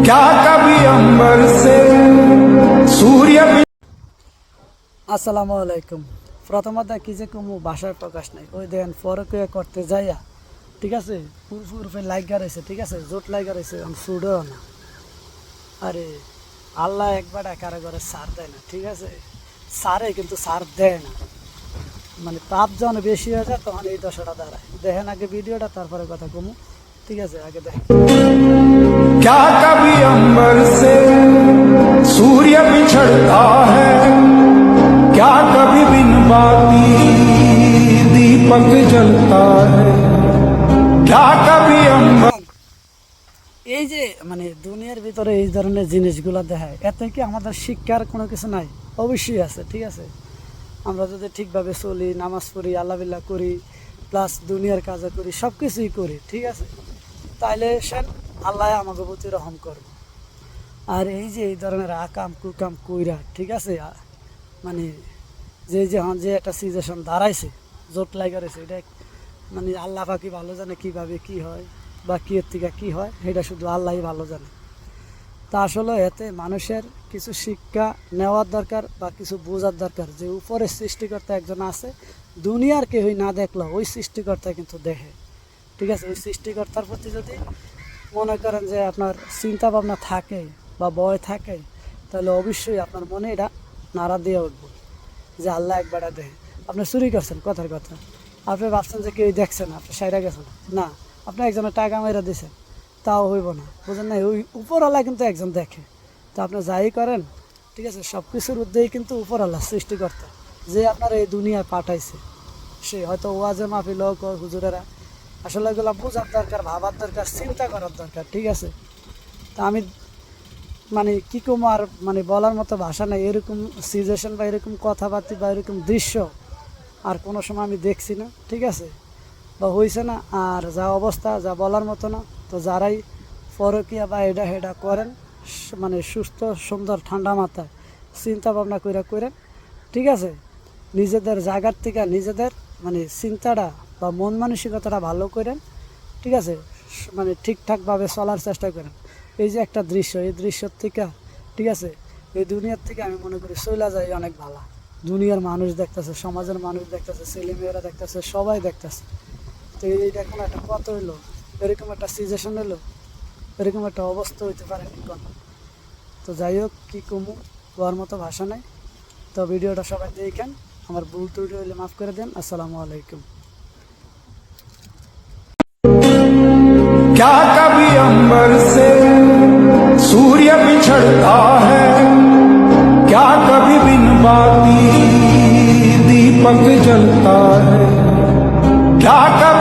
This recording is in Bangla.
क्या कभी अंबर से सूर्य আসসালামু আলাইকুম। প্রথমত কি যে কমু ভাষার প্রকাশ নাই। ওই দেখেন ফরকে করতে যাইয়া ঠিক আছে পুরো লাইক গাড়াইছে, ঠিক আছে জোট লাইক গাড়াইছে, আমি সুডও না। আরে আল্লাহ একবার কারা করে সার দেয় না, ঠিক আছে সারে কিন্তু সার দেয় না, মানে পাপ যখন বেশি হয়ে যায় তখন এই দশাটা দাঁড়ায়। দেখেন আগে ভিডিওটা, তারপরে কথা কমু, ঠিক আছে আগে দেখেন। क्या कभी अंबर से सूर्य बिछड़ता है, क्या कभी बिन बाती दीपक जलता है, क्या कभी अंबर এই যে মানে দুনিয়ার ভিতরে এই ধরনের জিনিসগুলো দেখায়, এতে কি আমাদের শিক্ষার কোনো কিছু নাই? অবশ্যই আছে, ঠিক আছে। আমরা যদি ঠিকভাবে চলি, নামাজ পড়ি, আল্লাহ বিল্লাহ করি, প্লাস দুনিয়ার কাজও করি, সব কিছুই করি, ঠিক আছে, তাইলে সে আল্লাহ আমাকে প্রতি রহম করবে। আর এই যে এই ধরনের আকাম কুকাম কইরা, ঠিক আছে, মানে যে একটা সিচুয়েশন দাঁড়াইছে, জোট লাগাইছে, এটা মানে আল্লাহ পাকি ভালো জানে কীভাবে কী হয় বা কী এর থেকে কী হয়, এটা শুধু আল্লাহই ভালো জানে। তা আসলে এতে মানুষের কিছু শিক্ষা নেওয়ার দরকার বা কিছু বোঝার দরকার, যে উপরে সৃষ্টিকর্তা একজন আছে, দুনিয়ার কেউই না দেখলো ওই সৃষ্টিকর্তা কিন্তু দেখে, ঠিক আছে। ওই সৃষ্টিকর্তার প্রতি যদি মনে করেন যে আপনার চিন্তা ভাবনা থাকে বা ভয় থাকে, তাহলে অবশ্যই আপনার মনে এটা নাড়া দিয়ে উঠবে যে আল্লাহ একবার দেখে। আপনি চুরি করছেন, কথার কথা, আপনি ভাবছেন যে কেউ দেখছেন, আপনি সাইরা গেছেন না, আপনি একজনের টাকা মেরে দিয়েছেন, তাও হইব না, বুঝেন না, ওই উপরওয়ালা কিন্তু একজন দেখে। তো আপনি যাই করেন, ঠিক আছে, সব কিছুর উদ্যোগই কিন্তু উপরওয়ালা সৃষ্টিকর্তা, যে আপনার এই দুনিয়ায় পাঠাইছে, সে হয়তো ওয়াজে মাহফিল হোক, হুজুরেরা, আসলে এগুলো বোঝার দরকার, ভাবার দরকার, চিন্তা করার দরকার, ঠিক আছে। তা আমি মানে কী কম আর মানে বলার মতো ভাষা নেই। এরকম সিচুয়েশন বা এরকম কথাবার্তা বা এরকম দৃশ্য আর কোনো সময় আমি দেখছি না, ঠিক আছে, বা হয়েছে না। আর যা অবস্থা, যা বলার মতো না। তো যারাই পরকীয়া বা এটা হেডা করেন, মানে সুস্থ সুন্দর ঠান্ডা মাথায় চিন্তা ভাবনা করেন, ঠিক আছে, নিজেদের জায়গার থেকে নিজেদের মানে চিন্তাটা বা মন মানসিকতাটা ভালো করেন, ঠিক আছে, মানে ঠিকঠাকভাবে চলার চেষ্টা করেন। এই যে একটা দৃশ্য, এই দৃশ্যর থেকে, ঠিক আছে, এই দুনিয়ার থেকে আমি মনে করি চলে যাই অনেক ভালো। দুনিয়ার মানুষ দেখতেছে, সমাজের মানুষ দেখতেছে, ছেলেমেয়েরা দেখতেছে, সবাই দেখতেছে। তো এইটা এখন একটা কত হইলো, এরকম একটা সিচুয়েশন হলো, এরকম একটা অবস্থা হইতে পারে কোন। তো যাই হোক, কী কমু, হওয়ার মতো ভাষা নাই। তো ভিডিওটা সবাই দেখেন, আমার ভুল ত্রুটি হইলে মাফ করে দেন। আসসালামু আলাইকুম। क्या कभी अंबर से सूर्य बिछड़ता है, क्या कभी बिन बाती दीपक जलता है, क्या कभी